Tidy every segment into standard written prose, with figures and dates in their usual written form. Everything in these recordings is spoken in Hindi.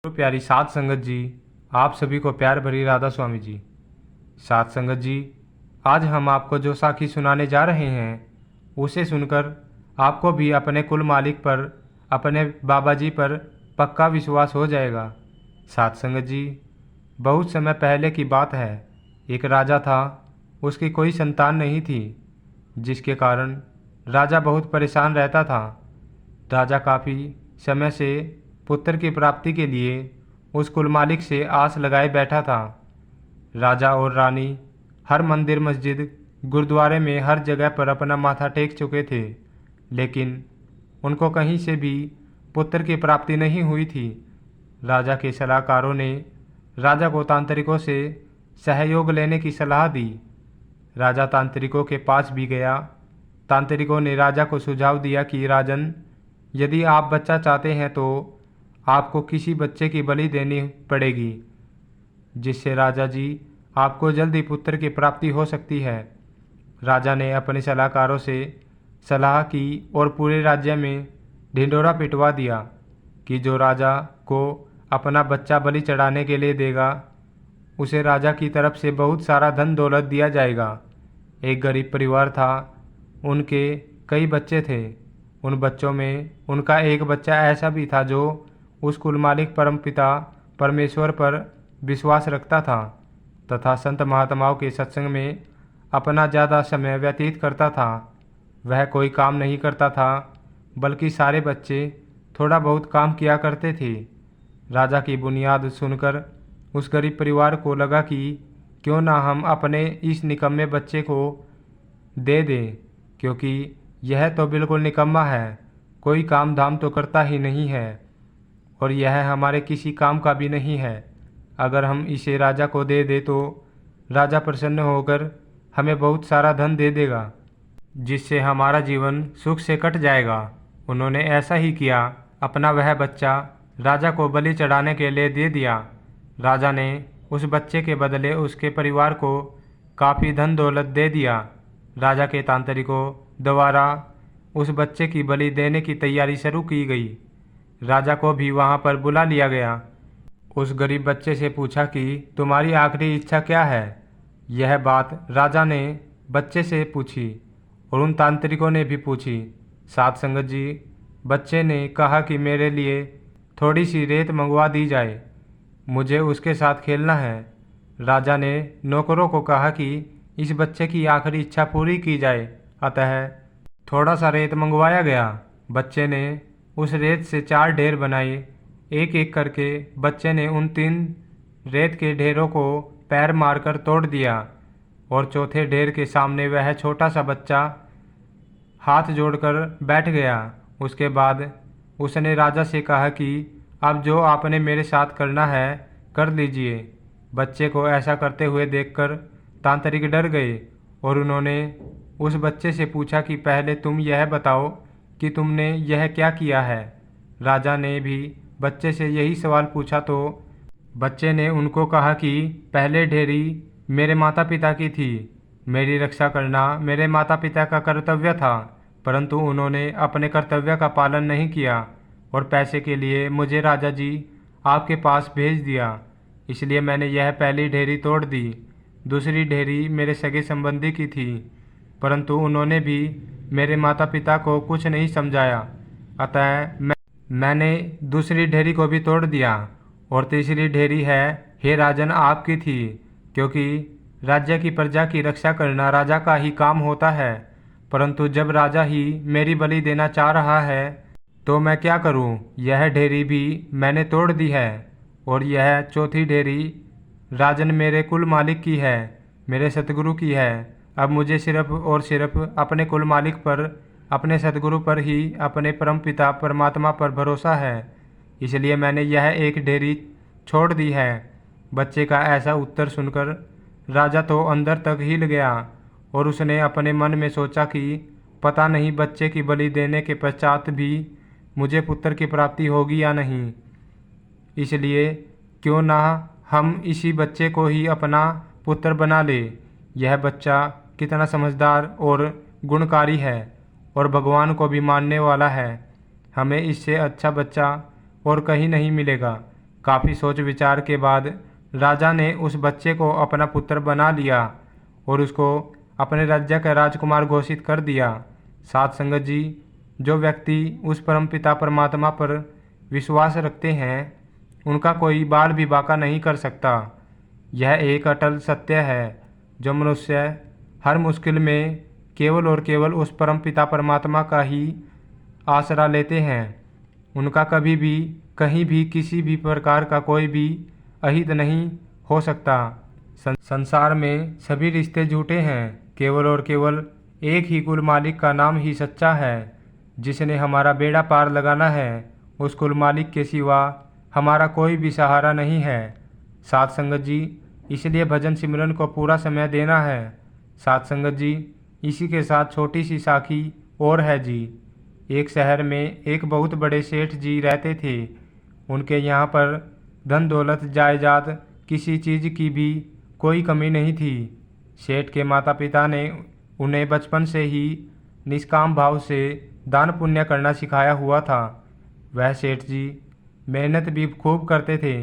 तो प्यारी साध संगत जी, आप सभी को प्यार भरी राधा स्वामी जी। साध संगत जी, आज हम आपको जो साखी सुनाने जा रहे हैं उसे सुनकर आपको भी अपने कुल मालिक पर, अपने बाबा जी पर पक्का विश्वास हो जाएगा। साध संगत जी, बहुत समय पहले की बात है। एक राजा था, उसकी कोई संतान नहीं थी, जिसके कारण राजा बहुत परेशान रहता था। राजा काफ़ी समय से पुत्र की प्राप्ति के लिए उस कुल मालिक से आस लगाए बैठा था। राजा और रानी हर मंदिर, मस्जिद, गुरुद्वारे में हर जगह पर अपना माथा टेक चुके थे, लेकिन उनको कहीं से भी पुत्र की प्राप्ति नहीं हुई थी। राजा के सलाहकारों ने राजा को तांत्रिकों से सहयोग लेने की सलाह दी। राजा तांत्रिकों के पास भी गया। तांत्रिकों ने राजा को सुझाव दिया कि राजन, यदि आप बच्चा चाहते हैं तो आपको किसी बच्चे की बलि देनी पड़ेगी, जिससे राजा जी आपको जल्दी पुत्र की प्राप्ति हो सकती है। राजा ने अपने सलाहकारों से सलाह की और पूरे राज्य में ढिंढोरा पिटवा दिया कि जो राजा को अपना बच्चा बलि चढ़ाने के लिए देगा, उसे राजा की तरफ से बहुत सारा धन दौलत दिया जाएगा। एक गरीब परिवार था, उनके कई बच्चे थे। उन बच्चों में उनका एक बच्चा ऐसा भी था जो उस कुल मालिक परमपिता परमेश्वर पर विश्वास रखता था तथा संत महात्माओं के सत्संग में अपना ज़्यादा समय व्यतीत करता था। वह कोई काम नहीं करता था, बल्कि सारे बच्चे थोड़ा बहुत काम किया करते थे। राजा की बुनियाद सुनकर उस गरीब परिवार को लगा कि क्यों ना हम अपने इस निकम्मे बच्चे को दे दें, क्योंकि यह तो बिल्कुल निकम्मा है, कोई काम धाम तो करता ही नहीं है और यह हमारे किसी काम का भी नहीं है। अगर हम इसे राजा को दे दें तो राजा प्रसन्न होकर हमें बहुत सारा धन दे देगा, जिससे हमारा जीवन सुख से कट जाएगा। उन्होंने ऐसा ही किया। अपना वह बच्चा राजा को बलि चढ़ाने के लिए दे दिया। राजा ने उस बच्चे के बदले उसके परिवार को काफ़ी धन दौलत दे दिया। राजा के तांत्रिकों द्वारा उस बच्चे की बलि देने की तैयारी शुरू की गई। राजा को भी वहां पर बुला लिया गया। उस गरीब बच्चे से पूछा कि तुम्हारी आखिरी इच्छा क्या है। यह बात राजा ने बच्चे से पूछी और उन तांत्रिकों ने भी पूछी। साध संगत जी, बच्चे ने कहा कि मेरे लिए थोड़ी सी रेत मंगवा दी जाए, मुझे उसके साथ खेलना है। राजा ने नौकरों को कहा कि इस बच्चे की आखिरी इच्छा पूरी की जाए, अतः थोड़ा सा रेत मंगवाया गया। बच्चे ने उस रेत से 4 ढेर बनाए। एक एक करके बच्चे ने उन 3 रेत के ढेरों को पैर मारकर तोड़ दिया और चौथे ढेर के सामने वह छोटा सा बच्चा हाथ जोड़कर बैठ गया। उसके बाद उसने राजा से कहा कि अब जो आपने मेरे साथ करना है कर लीजिए। बच्चे को ऐसा करते हुए देखकर तांत्रिक डर गए और उन्होंने उस बच्चे से पूछा कि पहले तुम यह बताओ कि तुमने यह क्या किया है। राजा ने भी बच्चे से यही सवाल पूछा तो बच्चे ने उनको कहा कि पहले ढेरी मेरे माता पिता की थी, मेरी रक्षा करना मेरे माता पिता का कर्तव्य था, परंतु उन्होंने अपने कर्तव्य का पालन नहीं किया और पैसे के लिए मुझे राजा जी आपके पास भेज दिया, इसलिए मैंने यह पहली ढेरी तोड़ दी। दूसरी ढेरी मेरे सगे संबंधी की थी, परंतु उन्होंने भी मेरे माता पिता को कुछ नहीं समझाया, अतः मैंने दूसरी ढेरी को भी तोड़ दिया। और तीसरी ढेरी है, हे राजन, आपकी थी, क्योंकि राज्य की प्रजा की रक्षा करना राजा का ही काम होता है, परंतु जब राजा ही मेरी बलि देना चाह रहा है तो मैं क्या करूं। यह ढेरी भी मैंने तोड़ दी है और यह चौथी ढेरी राजन मेरे कुल मालिक की है, मेरे सतगुरु की है। अब मुझे सिर्फ और सिर्फ अपने कुल मालिक पर, अपने सतगुरु पर ही, अपने परमपिता परमात्मा पर भरोसा है, इसलिए मैंने यह एक ढेरी छोड़ दी है। बच्चे का ऐसा उत्तर सुनकर राजा तो अंदर तक हिल गया और उसने अपने मन में सोचा कि पता नहीं बच्चे की बलि देने के पश्चात भी मुझे पुत्र की प्राप्ति होगी या नहीं, इसलिए क्यों ना हम इसी बच्चे को ही अपना पुत्र बना ले। यह बच्चा कितना समझदार और गुणकारी है और भगवान को भी मानने वाला है। हमें इससे अच्छा बच्चा और कहीं नहीं मिलेगा। काफ़ी सोच विचार के बाद राजा ने उस बच्चे को अपना पुत्र बना लिया और उसको अपने राज्य का राजकुमार घोषित कर दिया। साथ संगत जी, जो व्यक्ति उस परमपिता परमात्मा पर विश्वास रखते हैं उनका कोई बाल भी बांका नहीं कर सकता। यह एक अटल सत्य है। जो मनुष्य हर मुश्किल में केवल और केवल उस परमपिता परमात्मा का ही आसरा लेते हैं, उनका कभी भी कहीं भी किसी भी प्रकार का कोई भी अहित नहीं हो सकता। संसार में सभी रिश्ते झूठे हैं, केवल और केवल एक ही कुल मालिक का नाम ही सच्चा है। जिसने हमारा बेड़ा पार लगाना है उस कुल मालिक के सिवा हमारा कोई भी सहारा नहीं है। साथ संगत जी, इसलिए भजन सिमरन को पूरा समय देना है। साथ संगत जी, इसी के साथ छोटी सी साखी और है जी। एक शहर में एक बहुत बड़े सेठ जी रहते थे। उनके यहाँ पर धन दौलत जायदाद किसी चीज़ की भी कोई कमी नहीं थी। सेठ के माता पिता ने उन्हें बचपन से ही निष्काम भाव से दान पुण्य करना सिखाया हुआ था। वह सेठ जी मेहनत भी खूब करते थे।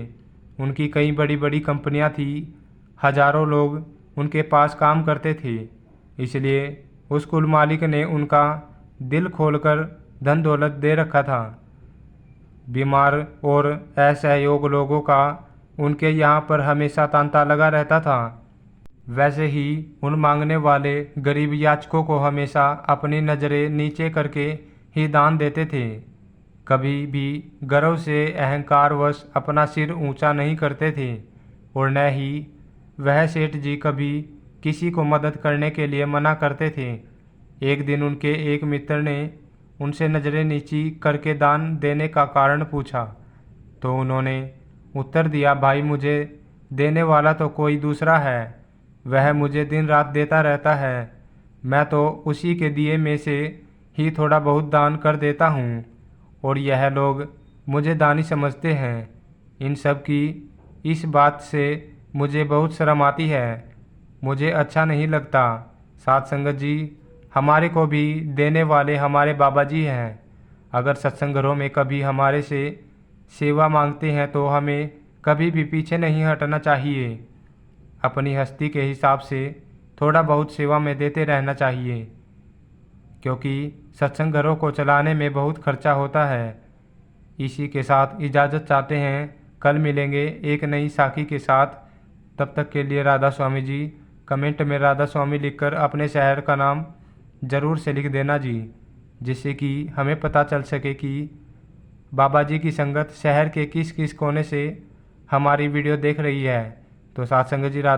उनकी कई बड़ी बड़ी कंपनियां थी, हजारों लोग उनके पास काम करते थे। इसलिए उस कुल मालिक ने उनका दिल खोलकर धन दौलत दे रखा था। बीमार और असहयोग लोगों का उनके यहाँ पर हमेशा तांता लगा रहता था। वैसे ही उन मांगने वाले गरीब याचकों को हमेशा अपनी नज़रें नीचे करके ही दान देते थे। कभी भी गर्व से अहंकारवश अपना सिर ऊंचा नहीं करते थे और न ही वह सेठ जी कभी किसी को मदद करने के लिए मना करते थे। एक दिन उनके एक मित्र ने उनसे नज़रें नीची करके दान देने का कारण पूछा तो उन्होंने उत्तर दिया, भाई मुझे देने वाला तो कोई दूसरा है, वह मुझे दिन रात देता रहता है। मैं तो उसी के दिए में से ही थोड़ा बहुत दान कर देता हूँ और यह लोग मुझे दानी समझते हैं। इन सब की इस बात से मुझे बहुत शर्म आती है, मुझे अच्छा नहीं लगता। साथ संगत जी, हमारे को भी देने वाले हमारे बाबा जी हैं। अगर सत्संग घरों में कभी हमारे से सेवा मांगते हैं तो हमें कभी भी पीछे नहीं हटना चाहिए। अपनी हस्ती के हिसाब से थोड़ा बहुत सेवा में देते रहना चाहिए, क्योंकि सत्संग घरों को चलाने में बहुत खर्चा होता है। इसी के साथ इजाज़त चाहते हैं, कल मिलेंगे एक नई साखी के साथ। तब तक के लिए राधा स्वामी जी। कमेंट में राधा स्वामी लिखकर अपने शहर का नाम ज़रूर से लिख देना जी, जिससे कि हमें पता चल सके कि बाबा जी की संगत शहर के किस किस कोने से हमारी वीडियो देख रही है। तो साथ संगत जी, राधा